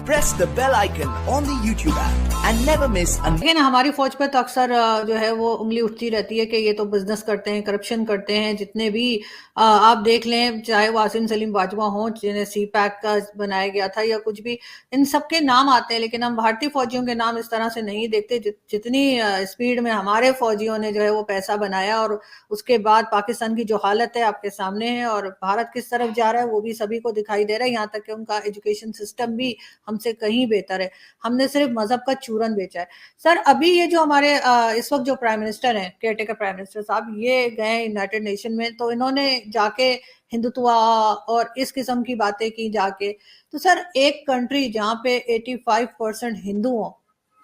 press the bell icon on the YouTube app and never miss an. लेकिन हमारी फौज पे तो अक्सर जो है वो उंगली उठती रहती है कि ये तो बिजनेस करते हैं, करप्शन करते हैं। जितने भी आप देख लें, चाहे वो आसिम सलीम बाजवा हों जिन्हें सी पैक का बनाया गया था या कुछ भी, इन सबके नाम आते हैं, लेकिन हम भारतीय फौजियों के नाम इस तरह से नहीं देखते। जितनी स्पीड में हमारे फौजियों ने जो है वो पैसा बनाया और उसके बाद पाकिस्तान की जो हालत है आपके सामने है, और भारत किस तरफ जा रहा है वो भी सभी को दिखाई दे रहा है। यहाँ तक कि उनका एजुकेशन सिस्टम भी हमसे कहीं बेहतर है। हमने सिर्फ मजहब का चूरन बेचा है। सर, अभी ये जो हमारे इस वक्त जो प्राइम मिनिस्टर हैं, केयरटेकर प्राइम मिनिस्टर साहब, ये गए यूनाइटेड नेशन में, तो इन्होंने जाके हिंदुत्व और इस किस्म की बातें की जाके। तो सर, एक कंट्री जहाँ पे 85% हिंदू हो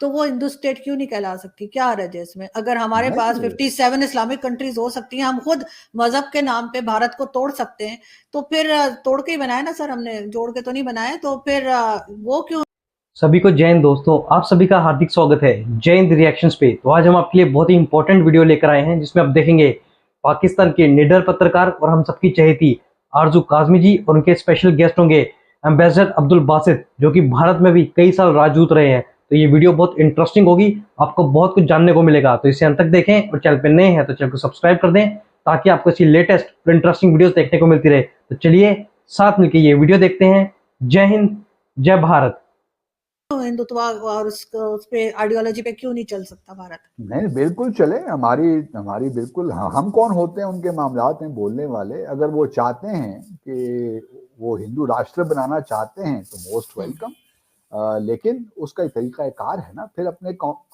तो वो हिंदू स्टेट क्यों नहीं कहला सकती? क्या हर्ज है इसमें? अगर हमारे पास 57 इस्लामिक कंट्रीज हो सकती हैं, हम खुद मजहब के नाम पे भारत को तोड़ सकते हैं, तो फिर तोड़ के ही बनाया ना सर, हमने जोड़ के तो नहीं बनाया, तो फिर वो क्यों? सभी को जय हिंद दोस्तों, आप सभी का हार्दिक स्वागत है जय हिंद रिएक्शंस पे। तो आज हम आपके लिए बहुत ही इंपॉर्टेंट वीडियो लेकर आए हैं जिसमें आप देखेंगे पाकिस्तान के निडर पत्रकार और हम सबकी चहेती आरजू काज़मी जी, और उनके स्पेशल गेस्ट होंगे एम्बेसडर अब्दुल बासित, जो कि भारत में भी कई साल राजदूत रहे हैं। तो ये वीडियो बहुत इंटरेस्टिंग होगी, आपको बहुत कुछ जानने को मिलेगा। तो इसे अंत तक देखें और चैनल पर नए हैं तो चैनल को सब्सक्राइब कर दें ताकि आपको ऐसी लेटेस्ट और इंटरेस्टिंग वीडियोस देखने को मिलती रहे। तो चलिए साथ मिलकर ये वीडियो देखते हैं। जय हिंद, जय भारत। हिंदुत्व और उस पे आइडियोलॉजी पे क्यों नहीं चल सकता भारत? नहीं, बिल्कुल चले। हमारी बिल्कुल, हम कौन होते हैं उनके मामलात में बोलने वाले। अगर वो चाहते हैं कि वो हिंदू राष्ट्र बनाना चाहते हैं तो मोस्ट वेलकम। लेकिन उसका एक तरीका कार है ना, फिर अपने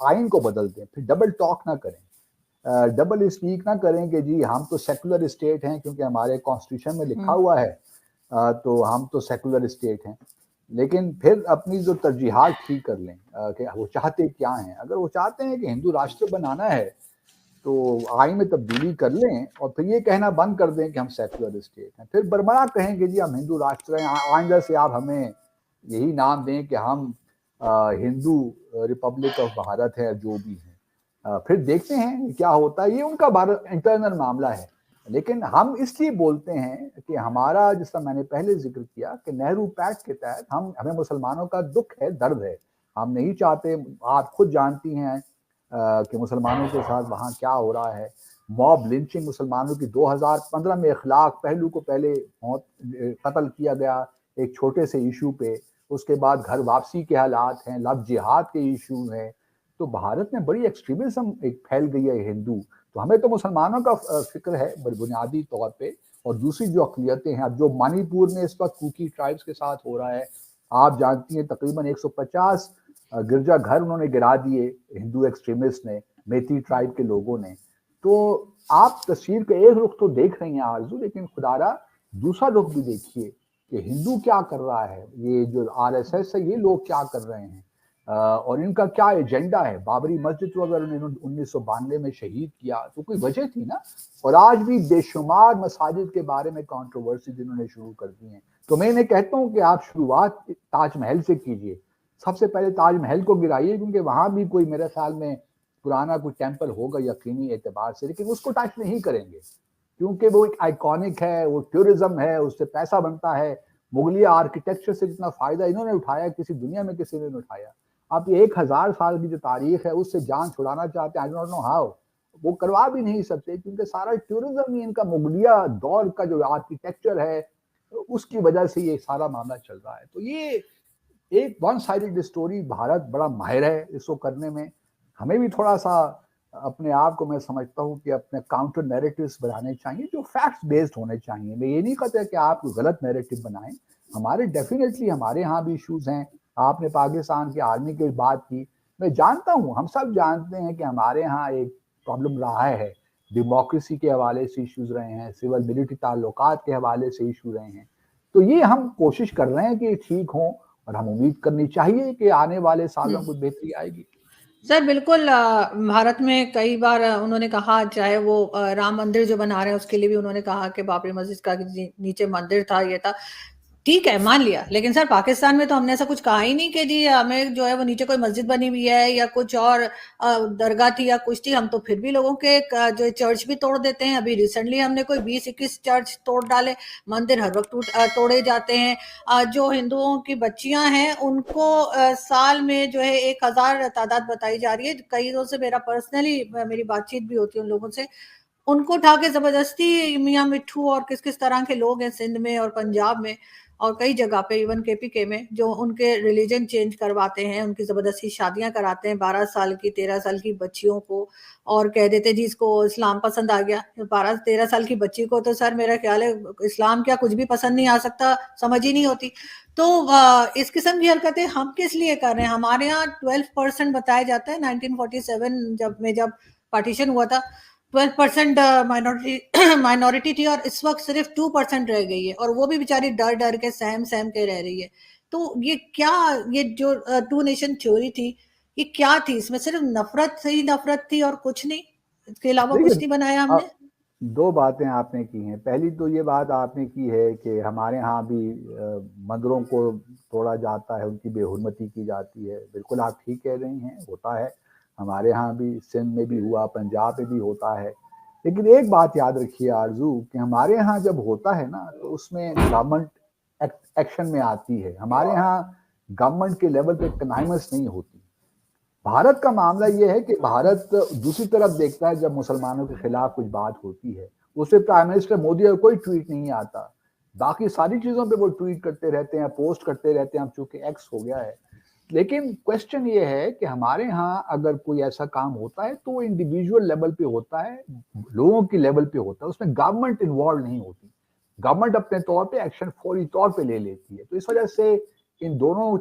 आइन को बदल दें, फिर डबल टॉक ना करें, डबल स्पीक ना करें कि जी हम तो सेकुलर स्टेट हैं क्योंकि हमारे कॉन्स्टिट्यूशन में लिखा हुआ है, तो हम तो सेकुलर स्टेट हैं। लेकिन फिर अपनी जो तरजीहात ठीक कर लें कि वो चाहते क्या हैं। अगर वो चाहते हैं कि हिंदू राष्ट्र बनाना है तो आइन में तब्दीली कर लें और फिर ये कहना बंद कर दें कि हम सेकुलर स्टेट हैं। फिर बरमरा कहें कि जी हम हिंदू राष्ट्र हैं, आइंदा से आप हमें यही नाम दें कि हम हिंदू रिपब्लिक ऑफ भारत है, जो भी है। फिर देखते हैं क्या होता है। ये उनका भारत इंटरनल मामला है। लेकिन हम इसलिए बोलते हैं कि हमारा, जिसका मैंने पहले जिक्र किया कि नेहरू पैक्ट के तहत हमें मुसलमानों का दुख है, दर्द है। हम नहीं चाहते, आप खुद जानती हैं कि मुसलमानों के साथ वहाँ क्या हो रहा है। मॉब लिंचिंग मुसलमानों की 2015 में इखलाक पहलू को पहले कत्ल किया गया एक छोटे से इशू पे, उसके बाद घर वापसी के हालात हैं, लव जिहाद के इशू हैं। तो भारत में बड़ी एक्सट्रीमिज्म एक फैल गई है हिंदू। तो हमें तो मुसलमानों का फिक्र है बुनियादी तौर पे, और दूसरी जो अक़लियतें हैं, अब जो मणिपुर में इस वक्त कुकी ट्राइब्स के साथ हो रहा है, आप जानती हैं तकरीबन 150 गिरजा घर उन्होंने गिरा दिए हिंदू एक्सट्रीमिस्ट ने, मेती ट्राइब के लोगों ने। तो आप तस्वीर का एक रुख तो देख रही हैं आरजू, लेकिन खुदारा दूसरा रुख भी देखिए कि हिंदू क्या कर रहा है, ये जो RSS है, ये लोग क्या कर रहे हैं और इनका क्या एजेंडा है। बाबरी मस्जिद तो अगर उन्होंने 1992 में शहीद किया तो कोई वजह थी ना, और आज भी बेशुमार मसाजिद के बारे में कंट्रोवर्सी जिन्होंने शुरू कर दी है। तो मैं इन्हें कहता हूँ कि आप शुरुआत ताजमहल से कीजिए। सबसे पहले ताजमहल को गिराइए, क्योंकि वहां भी कोई मेरे ख्याल में पुराना कोई टेम्पल होगा यकीनी एतबार से, लेकिन उसको टच नहीं करेंगे क्योंकि वो एक आइकॉनिक है, वो टूरिज्म है, उससे पैसा बनता है। मुगलिया आर्किटेक्चर से जितना फायदा इन्होंने उठाया किसी दुनिया में किसी ने नहीं उठाया। आप ये 1000 साल की जो तारीख है उससे जान छुड़ाना चाहते हैं, आई डोंट नो हाउ। वो करवा भी नहीं सकते क्योंकि सारा टूरिज्म ही इनका, मुगलिया दौर का जो आर्किटेक्चर है उसकी वजह से ये सारा मामला चल रहा है। तो ये एक वन साइडेड स्टोरी, भारत बड़ा माहिर है इसको करने में। हमें भी थोड़ा सा अपने आप को, मैं समझता हूँ कि अपने काउंटर नैरेटिव्स बनाने चाहिए जो फैक्ट्स बेस्ड होने चाहिए। मैं ये नहीं कहता कि आप गलत नैरेटिव बनाएं। हमारे डेफिनेटली हमारे यहाँ भी इश्यूज हैं। आपने पाकिस्तान की आर्मी की बात की, मैं जानता हूँ, हम सब जानते हैं कि हमारे यहाँ एक प्रॉब्लम रहा है, डेमोक्रेसी के हवाले से इश्यूज रहे हैं, सिविल मिलिट्री ताल्लुकात के हवाले से इशू रहे हैं। तो ये हम कोशिश कर रहे हैं कि ठीक हों और हम उम्मीद करनी चाहिए कि आने वाले सालों में बेहतरी आएगी। सर बिल्कुल, भारत में कई बार उन्होंने कहा, चाहे वो राम मंदिर जो बना रहे हैं उसके लिए भी उन्होंने कहा कि बाबरी मस्जिद का नीचे मंदिर था, ये था। ठीक है, मान लिया, लेकिन सर पाकिस्तान में तो हमने ऐसा कुछ कहा ही नहीं कि जी हमें जो है वो नीचे कोई मस्जिद बनी हुई है या कुछ और दरगाह थी या कुछ थी, हम तो फिर भी लोगों के जो चर्च भी तोड़ देते हैं। अभी रिसेंटली हमने कोई 20-21 चर्च तोड़ डाले, मंदिर हर वक्त तोड़े जाते हैं। जो हिंदुओं की बच्चियां हैं उनको साल में जो है 1,000 तादाद बताई जा रही है। कई दिनों से मेरी बातचीत भी होती है उन लोगों से, उनको उठा के जबरदस्ती मियाँ मिट्ठू और किस किस तरह के लोग हैं सिंध में और पंजाब में और कई जगह पे इवन केपीके में, जो उनके रिलीजन चेंज करवाते हैं, उनकी जबरदस्ती शादियां कराते हैं 12 साल की 13 साल की बच्चियों को, और कह देते हैं जी इसको इस्लाम पसंद आ गया। 12-13 साल की बच्ची को तो सर मेरा ख्याल है इस्लाम क्या कुछ भी पसंद नहीं आ सकता, समझ ही नहीं होती। तो इस किस्म की हरकतें हम किस लिए कर रहे हैं? हमारे यहाँ 12% बताया जाता है 1947 जब पार्टीशन हुआ था 12% माइनॉरिटी थी, और इस वक्त सिर्फ 2% रह गई है, और वो भी बेचारी डर डर के सहम सहम के रह रही है। तो ये क्या, ये जो टू नेशन थ्योरी थी, ये क्या थी? इसमें सिर्फ नफरत थी और कुछ नहीं, इसके अलावा कुछ नहीं बनाया हमने। दो बातें आपने की हैं। पहली तो ये बात आपने की है कि हमारे यहाँ भी मंदिरों को तोड़ा जाता है, उनकी बेहुरमती की जाती है। बिल्कुल आप ठीक कह रही हैं, होता है। हमारे यहाँ भी सिंध में भी हुआ, पंजाब में भी होता है। लेकिन एक बात याद रखिए आरजू, कि हमारे यहाँ जब होता है ना तो उसमें गवर्नमेंट एक्शन में आती है। हमारे यहाँ गवर्नमेंट के लेवल पे कनाइमस नहीं होती। भारत का मामला यह है कि भारत दूसरी तरफ देखता है जब मुसलमानों के खिलाफ कुछ बात होती है, उससे प्राइम मिनिस्टर मोदी का कोई ट्वीट नहीं आता। बाकी सारी चीजों पे वो ट्वीट करते रहते हैं, पोस्ट करते रहते हैं, अब चूंकि एक्स हो गया है। लेकिन क्वेश्चन ये है कि हमारे यहाँ अगर कोई ऐसा काम होता है तो इंडिविजुअल लेवल पे होता है, लोगों की लेवल पे होता है, उसमें गवर्नमेंट इन्वॉल्व नहीं होती। गवर्नमेंट अपने तौर पे एक्शन फौरी तौर पे ले लेती है। तो इस वजह से इन दोनों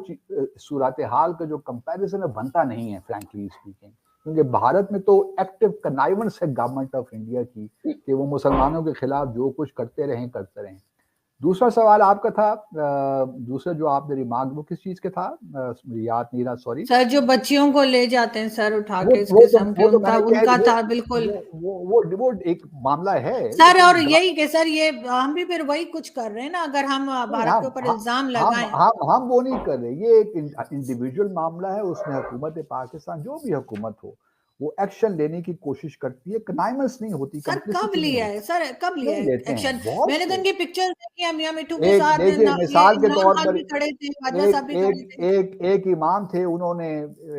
सूरत हाल का जो कंपैरिजन है बनता नहीं है, फ्रैंकली स्पीकिंग। क्योंकि भारत में तो एक्टिव कनाइवेंस है गवर्नमेंट ऑफ इंडिया की कि वो मुसलमानों के खिलाफ जो कुछ करते रहें। दूसरा सवाल आपका था, दूसरा जो आपने रिमार्क, वो किस चीज के था? मुझे याद नहीं रहा, सॉरी सर जो बच्चियों को ले जाते हैं सर उठा के इस वो किस्म के, तो मैंने उनका था बिल्कुल वो एक मामला है। सर। और यही कि सर ये हम भी फिर वही कुछ कर रहे हैं ना, अगर हम भारत के ऊपर हम इल्जाम हम लगाएं। हम वो नहीं कर रहे। ये एक इंडिविजुअल मामला है, उसमें हुकूमत पाकिस्तान, जो भी हुकूमत हो, वो एक्शन लेने की कोशिश करती है, कनाइमस नहीं होती, सर कब कंप्लिसिटी नहीं लिया होती। है सर, कब लिया नहीं है लेते हैं एक्शन? बहुत मैंने तो से। इनकी पिक्चर्स देखी है, मियां मिट्ठू के एक साथ देखिए ये मिसाल के इमरान तौर खान पर, भी खड़े थे, बाजवा एक साहब भी खड़े एक थे। एक एक इमाम थे, उन्होंने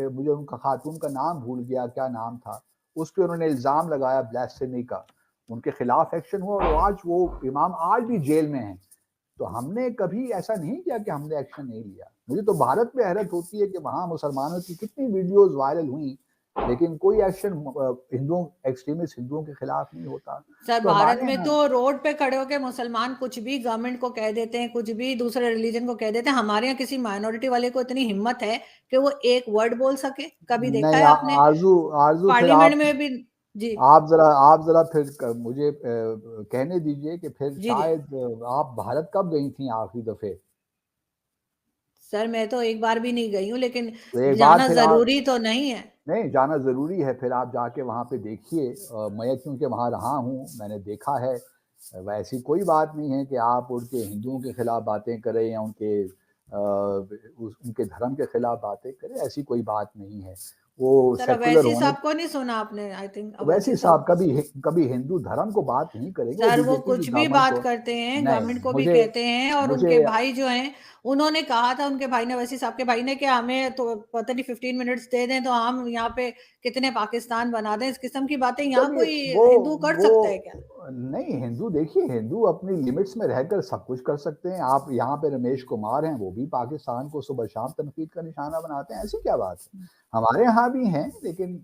मुझे उनका खातून का नाम भूल गया, क्या नाम था, उस पर उन्होंने इल्जाम लगाया ब्लास्फेमी का, उनके खिलाफ एक्शन हुआ और आज वो इमाम आज भी जेल में है। तो हमने कभी ऐसा नहीं किया कि हमने एक्शन नहीं लिया। मुझे तो भारत में हैरत होती है कि वहां मुसलमानों की कितनी वीडियोस वायरल हुई, लेकिन कोई एक्शन हिंदुओं, एक्सट्रीमिस्ट हिंदुओं के खिलाफ नहीं होता। सर तो भारत हमारे में यहाँ तो रोड पे खड़े होके मुसलमान कुछ भी गवर्नमेंट को कह देते हैं, कुछ भी दूसरे रिलीजन को कह देते हैं। हमारे यहाँ किसी माइनॉरिटी वाले को इतनी हिम्मत है कि वो एक वर्ड बोल सके? कभी देखा नहीं, है आपने आरजू आरजू फिर पार्लियामेंट में भी? जी आप जरा फिर मुझे कहने दीजिए कि फिर जी जी शायद आप भारत कब गई थी आखिरी दफे? सर मैं तो एक बार भी नहीं गई हूँ, लेकिन तो एक बार जाना फिर आप, जरूरी तो नहीं है। नहीं जाना जरूरी है, फिर आप जाके वहाँ पे देखिए। मैं क्योंकि वहाँ रहा हूँ, मैंने देखा है। वैसी कोई बात नहीं है कि आप उनके हिंदुओं के खिलाफ बातें करें या उनके धर्म के खिलाफ बातें करें, ऐसी कोई बात नहीं है। वो सर सेकुलर अवैसी होने, साहब को नहीं सुना आपने? आई थिंक वैसे अवैसी साहब साहब, कभी हिंदू धर्म को बात नहीं करेंगे, वो सर वो बीजेपी की कुछ भी गवर्नमेंट बात को। करते हैं, नहीं, गवर्नमेंट को भी मुझे कहते हैं, और मुझे उनके भाई जो हैं उन्होंने कहा था, उनके भाई ने, वैसी साहब के भाई ने, कि हमें तो पता नहीं 15 मिनट्स दे दें तो हम यहाँ पे कितने पाकिस्तान बना दें। इस किस्म की बातें यहाँ चलिए, कोई वो हिंदू कर वो सकता है क्या? नहीं, हिंदू देखिए, हिंदू अपनी लिमिट्स में रहकर सब कुछ कर सकते हैं। आप यहाँ पे रमेश कुमार हैं, वो भी पाकिस्तान को सुबह शाम तनकीद का निशाना बनाते हैं, ऐसी क्या बात है? हमारे यहाँ भी हैं, लेकिन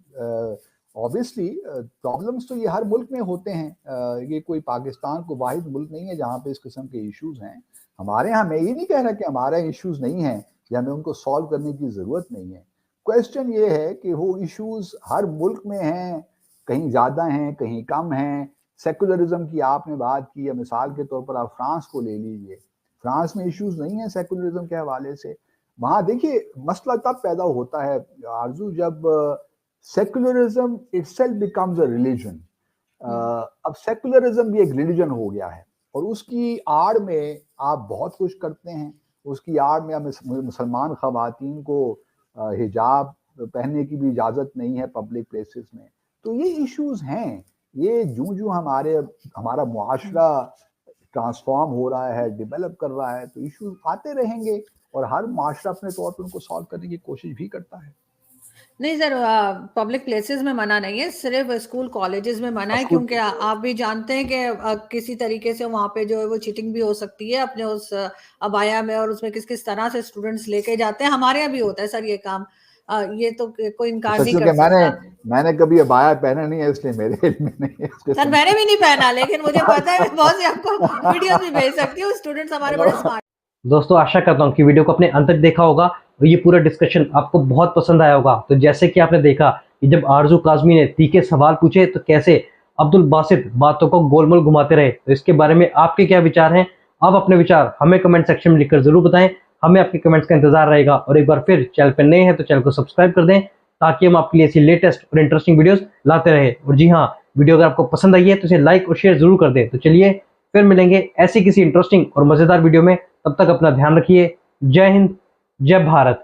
ऑब्वियसली प्रॉब्लम्स तो ये हर मुल्क में होते हैं। ये कोई पाकिस्तान को वाहिद मुल्क नहीं है जहाँ पे इस किस्म के इश्यूज हैं। हमारे यहाँ, मैं ये नहीं कह रहा कि हमारे इश्यूज नहीं हैं या हमें उनको सॉल्व करने की जरूरत नहीं है। क्वेश्चन ये है कि वो इश्यूज हर मुल्क में हैं, कहीं ज्यादा हैं, कहीं कम हैं। सेकुलरिज्म की आपने बात की, या मिसाल के तौर पर आप फ्रांस को ले लीजिए, फ्रांस में इश्यूज नहीं है सेकुलरिज्म के हवाले से। वहां देखिए, मसला तब पैदा होता है आरजू, जब secularism itself becomes a religion. अब सेकुलरिज्म भी एक रिलीजन हो गया है, और उसकी आड़ में आप बहुत कुछ करते हैं। उसकी आड़ में अब मुसलमान ख़वातीन को हिजाब पहनने की भी इजाज़त नहीं है पब्लिक प्लेसेस में। तो ये इश्यूज हैं। ये जो हमारा मुआशरा ट्रांसफॉर्म हो रहा है, डेवलप कर रहा है, तो इश्यूज आते रहेंगे और हर मुआशरा अपने तौर पर उनको सॉल्व करने की कोशिश भी करता है। नहीं सर, पब्लिक प्लेसेस में मना नहीं है, सिर्फ स्कूल कॉलेजेस में मना है, स्कूल क्योंकि आप भी जानते हैं कि किसी तरीके से वहाँ पे जो है वो चीटिंग भी हो सकती है अपने उस अबाया में, और उसमें किस किस तरह से स्टूडेंट्स लेके जाते हैं। हमारे यहाँ भी होता है सर ये काम, ये तो कोई इनकार नहीं सच कर के सकता। मैंने कभी अबाया पहना नहीं है, इसलिए मेरे इल्म में नहीं है इसके सर मैंने भी नहीं पहना, लेकिन मुझे पता है, मैं बहुत सी आपको वीडियोस भी भेज सकती हूँ। स्टूडेंट्स हमारे बड़े स्मार्ट। दोस्तों आशा करता हूँ कि वीडियो को अपने अंत तक देखा होगा और ये पूरा डिस्कशन आपको बहुत पसंद आया होगा। तो जैसे कि आपने देखा कि जब आरजू काज़मी ने तीखे सवाल पूछे तो कैसे अब्दुल बासित बातों को गोलमोल घुमाते रहे, तो इसके बारे में आपके क्या विचार हैं? आप अपने विचार हमें कमेंट सेक्शन में लिखकर जरूर बताएं। हमें आपके कमेंट्स का इंतजार रहेगा। और एक बार फिर चैनल पर नए हैं तो चैनल को सब्सक्राइब कर दें, ताकि हम आपके लिए ऐसी लेटेस्ट और इंटरेस्टिंग वीडियोस लाते रहे। और जी हाँ, वीडियो अगर आपको पसंद आई है तो इसे लाइक और शेयर जरूर कर दें। तो चलिए फिर मिलेंगे ऐसी किसी इंटरेस्टिंग और मजेदार वीडियो में। तब तक अपना ध्यान रखिए। जय हिंद, जय भारत।